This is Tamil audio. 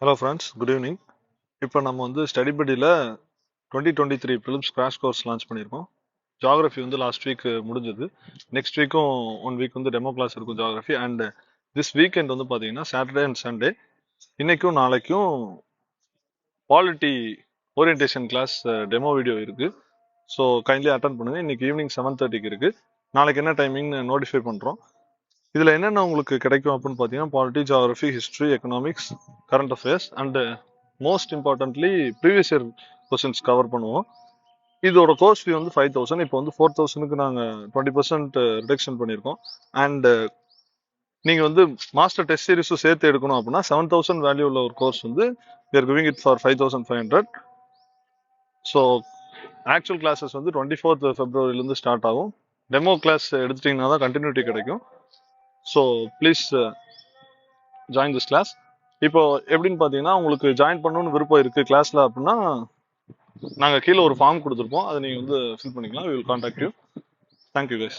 Hello friends, good evening. இப்போ நம்ம வந்து ஸ்டடி படியில் 2023 ப்ரிலிம்ஸ் கிராஷ் கோர்ஸ் லான்ச் பண்ணியிருக்கோம். ஜியாகிரஃபி வந்து லாஸ்ட் வீக் முடிஞ்சது. நெக்ஸ்ட் வீக்கும் 1 வீக் வந்து டெமோ கிளாஸ் இருக்கும் ஜியாகிரஃபி. அண்ட் திஸ் வீக்கெண்ட் வந்து பார்த்தீங்கன்னா சாட்டர்டே அண்ட் சண்டே இன்னைக்கும் நாளைக்கும் polity orientation class demo video இருக்கு. ஸோ கைண்ட்லி அட்டன் பண்ணுங்க. இன்னைக்கு ஈவினிங் 7:30க்கு இருக்கு. நாளைக்கு என்ன டைமிங்னு நோட்டிஃபை பண்ணுறோம். இதுல என்னென்ன உங்களுக்கு கிடைக்கும் அப்படின்னு பார்த்தீங்கன்னா polity, geography, history, economics, current affairs and most importantly previous year questions cover பண்ணுவோம். இதோட கோர்ஸ் ஃபீ வந்து 5,000. இப்போ வந்து 4,000க்கு நாங்கள் 20% ரிடக்ஷன் பண்ணியிருக்கோம். அண்ட் நீங்கள் வந்து மாஸ்டர் டெஸ்ட் சீரிஸும் சேர்த்து எடுக்கணும் அப்படின்னா 7,000 வேல்யூ உள்ள ஒரு கோர்ஸ் வந்து we are giving it for 5,500. So actual classes வந்து 24th ஃபெப்ரவரிலேருந்து ஸ்டார்ட் ஆகும். டெமோ கிளாஸ் எடுத்துட்டிங்கன்னா தான் கண்டினியூட்டி கிடைக்கும். So please join this class. இப்போ எப்படின்னு பார்த்தீங்கன்னா உங்களுக்கு ஜாயின் பண்ணணும்னு விருப்பம் இருக்குது கிளாஸில் அப்படின்னா நாங்கள் கீழே ஒரு ஃபார்ம் கொடுத்துருப்போம். அதை நீங்கள் வந்து ஃபில் பண்ணிக்கலாம். we will contact you. Thank you guys.